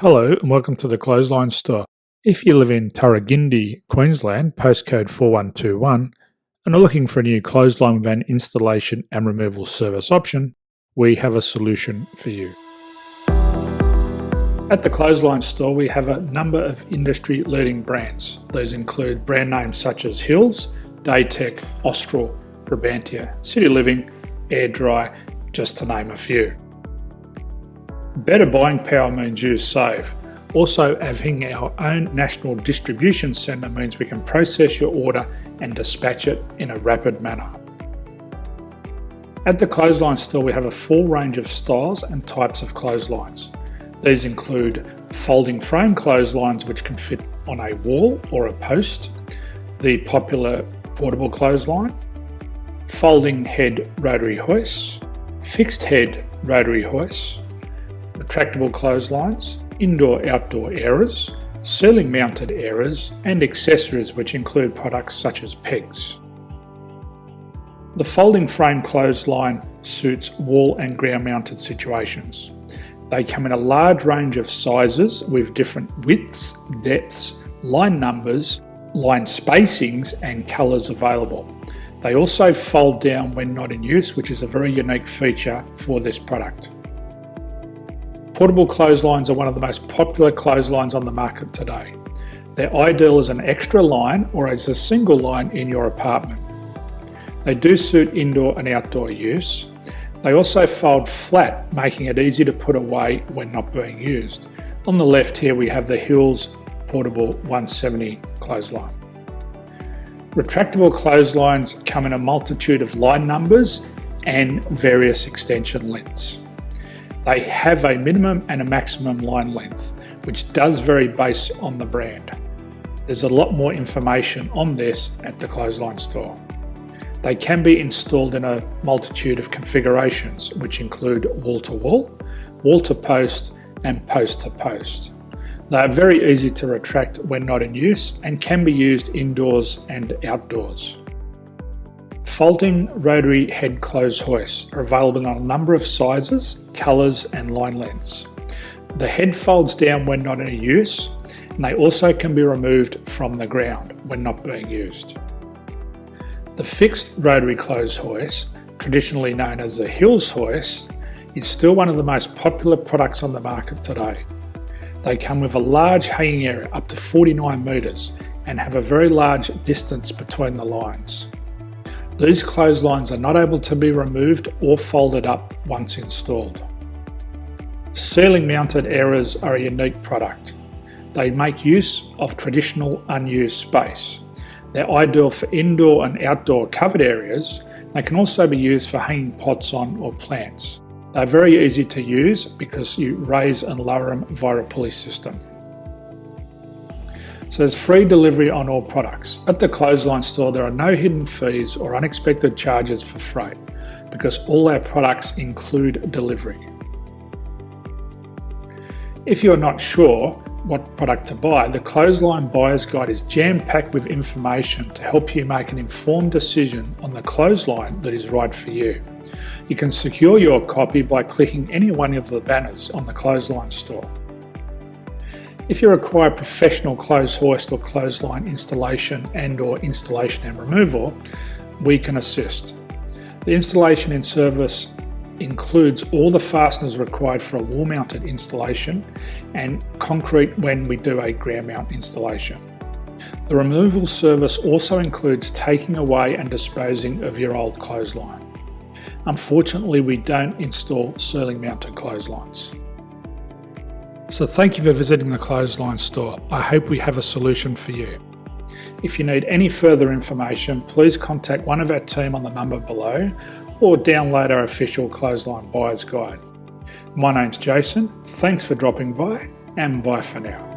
Hello and welcome to the Clothesline Store. If you live in Tarragindi, Queensland, postcode 4121, and are looking for a new clothesline with an installation and removal service option, we have a solution for you. At the Clothesline Store, we have a number of industry-leading brands. These include brand names such as Hills, Daytech, Austral, Brabantia, City Living, Air Dry, just to name a few. Better buying power means you save. Also, having our own national distribution centre means we can process your order and dispatch it in a rapid manner. At the Clothesline Store, we have a full range of styles and types of clotheslines. These include folding frame clotheslines which can fit on a wall or a post, the popular portable clothesline, folding head rotary hoists, fixed head rotary hoists, retractable clotheslines, indoor-outdoor airers, ceiling mounted airers, and accessories which include products such as pegs. The folding frame clothesline suits wall and ground mounted situations. They come in a large range of sizes with different widths, depths, line numbers, line spacings and colours available. They also fold down when not in use, which is a very unique feature for this product. Portable clotheslines are one of the most popular clotheslines on the market today. They're ideal as an extra line or as a single line in your apartment. They do suit indoor and outdoor use. They also fold flat, making it easy to put away when not being used. On the left here we have the Hills Portable 170 clothesline. Retractable clotheslines come in a multitude of line numbers and various extension lengths. They have a minimum and a maximum line length, which does vary based on the brand. There's a lot more information on this at the Clothesline Store. They can be installed in a multitude of configurations, which include wall-to-wall, wall-to-post, and post-to-post. They are very easy to retract when not in use and can be used indoors and outdoors. Folding rotary head clothes hoists are available on a number of sizes, colours and line lengths. The head folds down when not in use, and they also can be removed from the ground when not being used. The fixed rotary clothes hoist, traditionally known as the Hills hoist, is still one of the most popular products on the market today. They come with a large hanging area up to 49 metres and have a very large distance between the lines. These clotheslines are not able to be removed or folded up once installed. Ceiling mounted airers are a unique product. They make use of traditional unused space. They're ideal for indoor and outdoor covered areas. They can also be used for hanging pots on or plants. They're very easy to use because you raise and lower them via a pulley system. So there's free delivery on all products. At the Clothesline Store, there are no hidden fees or unexpected charges for freight because all our products include delivery. If you're not sure what product to buy, the Clothesline Buyer's Guide is jam-packed with information to help you make an informed decision on the clothesline that is right for you. You can secure your copy by clicking any one of the banners on the Clothesline Store. If you require professional clothes hoist or clothesline installation and/or installation and removal, we can assist. The installation and service includes all the fasteners required for a wall-mounted installation and concrete when we do a ground mount installation. The removal service also includes taking away and disposing of your old clothesline. Unfortunately, we don't install ceiling mounted clotheslines. So thank you for visiting the Clothesline Store. I hope we have a solution for you. If you need any further information, please contact one of our team on the number below or download our official Clothesline Buyer's Guide. My name's Jason, thanks for dropping by and bye for now.